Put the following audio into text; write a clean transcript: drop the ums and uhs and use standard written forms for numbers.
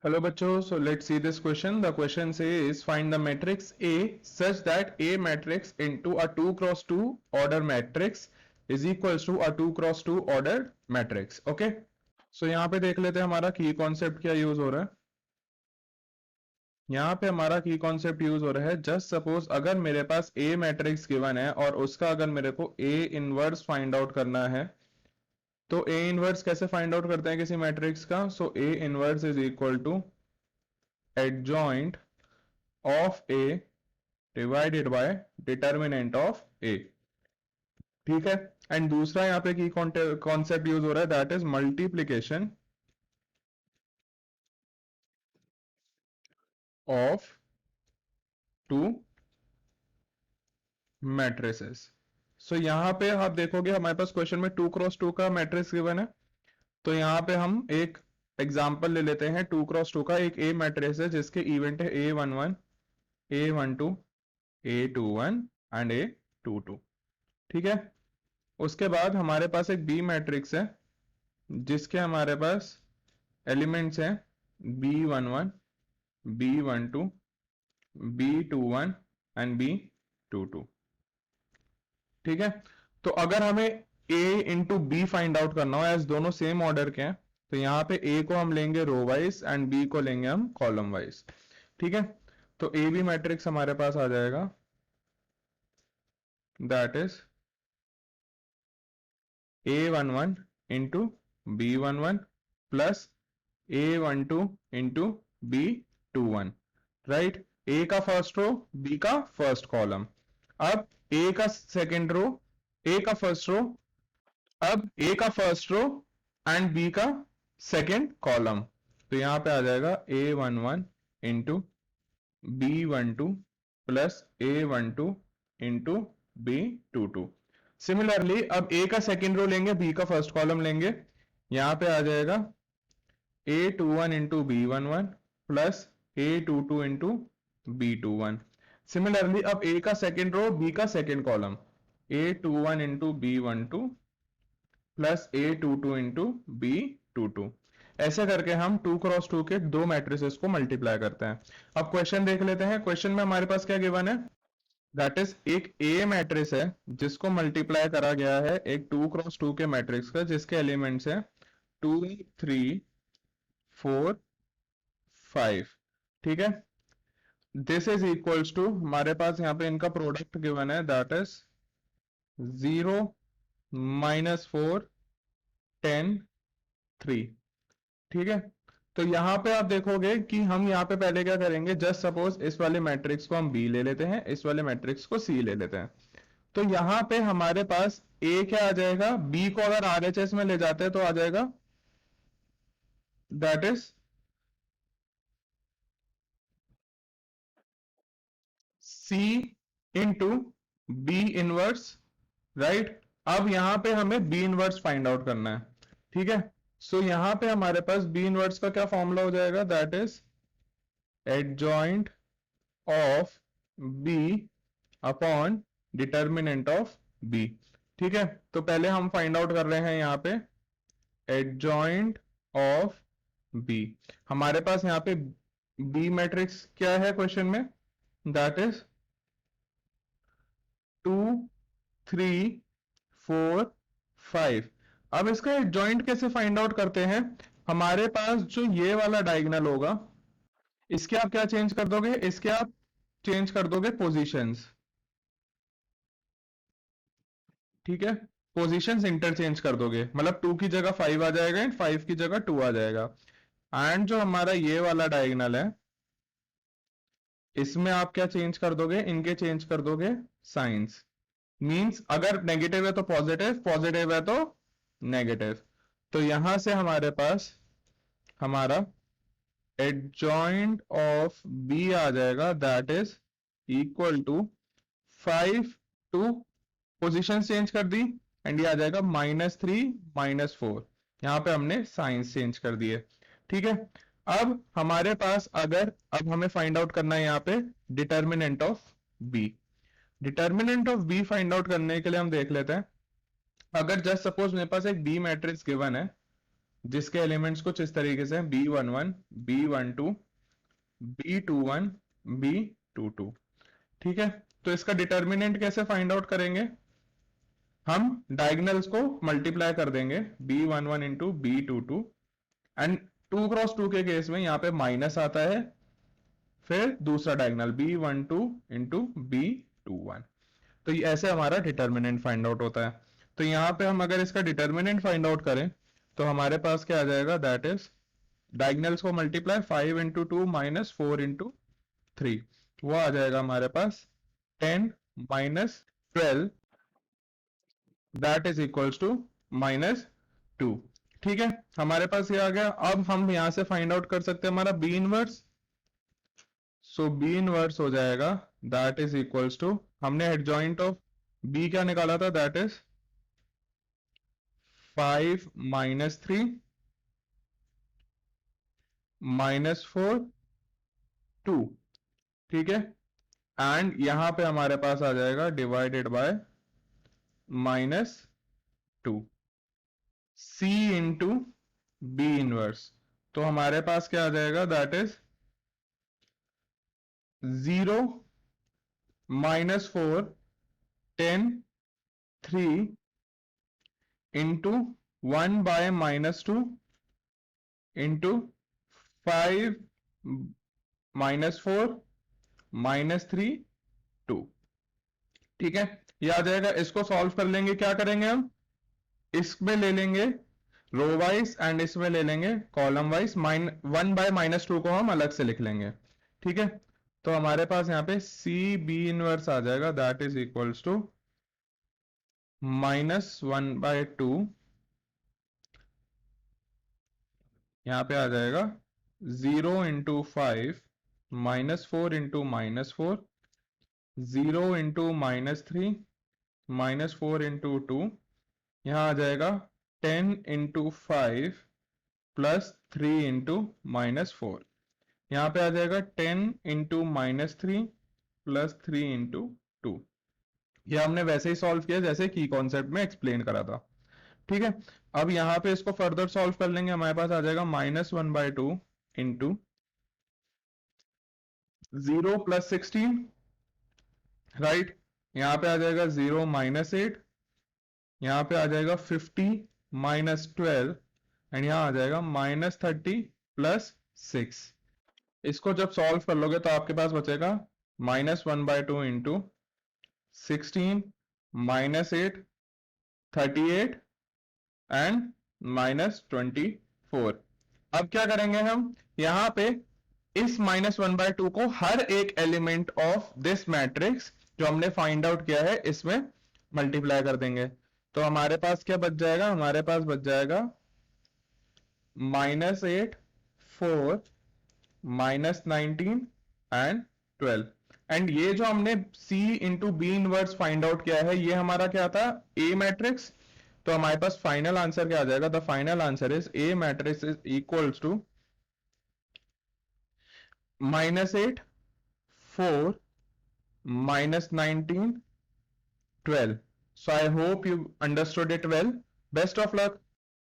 Hello बच्चों, so let's see this question. The question says find the matrix A such that A matrix into a 2 cross 2 order matrix is equals to a 2 cross 2 ordered matrix. Okay? So यहाँ पे देख लेते हैं हमारा की concept क्या use हो रहा है. यहाँ पे हमारा की कॉन्सेप्ट यूज हो रहा है. जस्ट सपोज अगर मेरे पास A मैट्रिक्स गिवन है और उसका अगर मेरे को A इनवर्स फाइंड आउट करना है तो A इनवर्स कैसे फाइंड आउट करते हैं किसी मैट्रिक्स का. So A inverse is equal to adjoint of A divided by determinant of A. ठीक है. एंड दूसरा यहाँ पे की कॉन्सेप्ट यूज हो रहा है that is multiplication of two matrices. So यहाँ पे आप देखोगे हमारे पास क्वेश्चन में 2 क्रॉस 2 का मैट्रिक्स गिवन है. तो यहाँ पे हम एक एग्जांपल ले लेते हैं 2 क्रॉस 2 का. एक ए मैट्रिक्स है जिसके इवेंट है A11, A12, A21 and A22. ठीक है. उसके बाद हमारे पास एक बी मैट्रिक्स है जिसके हमारे पास एलिमेंट्स हैं B11, B12, B21 and B22. ठीक है. तो अगर हमें A into B find out करना हो एज दोनों सेम ऑर्डर के हैं तो यहाँ पे A को हम लेंगे रो वाइज एंड B को लेंगे हम कॉलम वाइज. ठीक है. तो ए बी मैट्रिक्स हमारे पास आ जाएगा that is A11 into B11 plus A12 into B21. Right. A का फर्स्ट रो, बी का फर्स्ट कॉलम. अब ए का सेकेंड रो, ए का फर्स्ट रो, अब ए का फर्स्ट रो एंड बी का सेकेंड कॉलम. तो यहां पे आ जाएगा A11 into B12 plus A12 into B22. Similarly अब ए का सेकेंड रो लेंगे, बी का फर्स्ट कॉलम लेंगे. यहां पे आ जाएगा A21 into B11 plus A22 into B21. Similarly अब ए का सेकेंड रो, बी का second column, A21 into B12 plus A22 into B22. ऐसे करके हम 2 क्रॉस 2 के दो मैट्रिसेस को मल्टीप्लाई करते हैं. अब क्वेश्चन देख लेते हैं. क्वेश्चन में हमारे पास क्या गिवन है दैट इज एक ए मैट्रिक्स है जिसको मल्टीप्लाई करा गया है एक 2 क्रॉस 2 के मैट्रिक्स का जिसके एलिमेंट्स हैं 2, 3, 4, 5. ठीक है. दिस इज इक्वल्स टू हमारे पास यहाँ पे इनका प्रोडक्ट गिवन है दैट इज 0, -4, 10, 3. ठीक है. तो यहां पे आप देखोगे कि हम यहाँ पे पहले क्या करेंगे. जस्ट सपोज इस वाले मैट्रिक्स को हम बी ले लेते हैं, इस वाले मैट्रिक्स को सी ले लेते हैं. तो यहां पे हमारे पास ए क्या आ जाएगा, बी को अगर आरएचएस में ले जाते हैं तो आ जाएगा that is C into B inverse. Right. अब यहां पे हमें बी इनवर्स फाइंड आउट करना है. ठीक है. सो यहां पे हमारे पास बी इनवर्स का क्या फॉर्मूला हो जाएगा that is adjoint of B upon determinant of B. ठीक है. तो पहले हम फाइंड आउट कर रहे हैं यहां पे एडजॉइंट ऑफ बी. हमारे पास यहां पे बी मैट्रिक्स क्या है क्वेश्चन में दैट इज 2, 3, 4, 5. अब इसका एडजॉइंट कैसे फाइंड आउट करते हैं. हमारे पास जो ये वाला डायगोनल होगा इसके आप क्या चेंज कर दोगे, इसके आप चेंज कर दोगे पोजीशंस. ठीक है. पोजीशंस इंटरचेंज कर दोगे, मतलब 2 की जगह 5 आ जाएगा एंड 5 की जगह 2 आ जाएगा. एंड जो हमारा ये वाला डायगोनल है इसमें आप क्या चेंज कर दोगे, इनके चेंज कर दोगे साइंस. मींस अगर नेगेटिव है तो पॉजिटिव, पॉजिटिव है तो नेगेटिव. तो यहां से हमारे पास हमारा एडजॉइंट ऑफ बी आ जाएगा that is equal to 5 two position change कर दी एंड ये आ जाएगा -3, -4. यहां पे हमने साइंस चेंज कर दिए. ठीक है. अब हमारे पास अगर अब हमें फाइंड आउट करना है यहाँ पे determinant of B. Determinant of B find out करने के लिए हम देख लेते हैं. अगर जस्ट सपोज मेरे पास एक बी मैट्रिक्स गिवन है जिसके एलिमेंट्स कुछ इस तरीके से B11, B12, B21, B22। ठीक है, तो इसका डिटर्मिनेंट कैसे फाइंड आउट करेंगे? हम डायगनल्स को मल्टीप्लाई कर देंगे, B11 into B22, and 2 cross 2 के केस में यहाँ पे माइनस आता है, फिर दूसरा डायगोनल B12 इंटू B21। तो ये ऐसे हमारा डिटर्मिनेंट फाइंड आउट होता है। तो यहाँ पे हम अगर इसका डिटर्मिनेंट फाइंड आउट करें तो हमारे पास क्या आ जाएगा, दैट इज डायगोनल्स को मल्टीप्लाई 5 इंटू 2 माइनस 4 इंटू 3, वो आ जाएगा हमारे पास 10 minus 12, that is equals to minus 2। ठीक है, हमारे पास ये आ गया। अब हम यहां से फाइंड आउट कर सकते हैं हमारा बी इनवर्स। सो बी इनवर्स हो जाएगा दैट इज इक्वल्स टू, हमने एडजॉइंट ऑफ बी क्या निकाला था, दैट इज 5 माइनस 3 माइनस 4 2। ठीक है, एंड यहां पे हमारे पास आ जाएगा divided by minus 2 C into B inverse. तो हमारे पास क्या आ जाएगा, that is 0 minus 4 10 3 into 1 by minus 2 into 5 minus 4 minus 3 2। ठीक है, ये आ जाएगा। इसको सॉल्व कर लेंगे, क्या करेंगे हम, इसमें ले लेंगे रो वाइज एंड इसमें ले लेंगे कॉलम वाइज। 1 बाय माइनस 2 को हम अलग से लिख लेंगे। ठीक है, तो हमारे पास यहाँ पे सी बी इनवर्स आ जाएगा, दैट इज इक्वल्स टू -1/2, यहाँ पे आ जाएगा 0 इंटू 5 -4 इंटू -4 0 इंटू -3 -4 इंटू 2, यहाँ आ जाएगा 10 इंटू 5 प्लस 3 इंटू -4, यहाँ पे आ जाएगा 10 इंटू -3 प्लस 3 इंटू 2। ये हमने वैसे ही सॉल्व किया जैसे की कॉन्सेप्ट में एक्सप्लेन करा था। ठीक है, अब यहाँ पे इसको फर्दर सॉल्व कर लेंगे, हमारे पास आ जाएगा -1/2 इंटू 0 प्लस 16, राइट, यहाँ पे आ जाएगा 0 माइनस 8, यहाँ पे आ जाएगा 50 माइनस 12, एंड यहाँ आ जाएगा -30 प्लस 6। इसको जब सॉल्व कर लोगे तो आपके पास बचेगा -1/2 इंटू 16 माइनस 8 38 एंड -24। अब क्या करेंगे हम, यहां पे इस -1/2 को हर एक एलिमेंट ऑफ दिस मैट्रिक्स जो हमने फाइंड आउट किया है इसमें मल्टीप्लाई कर देंगे। तो हमारे पास क्या बच जाएगा, हमारे पास बच जाएगा -8 4 -19 एंड 12। एंड ये जो हमने C into B inverse find out किया है, ये हमारा क्या था, ए मैट्रिक्स। तो हमारे पास फाइनल आंसर क्या आ जाएगा, the final answer is A matrix is equals to -8 4 -19 12। So I hope you understood it well. Best of luck.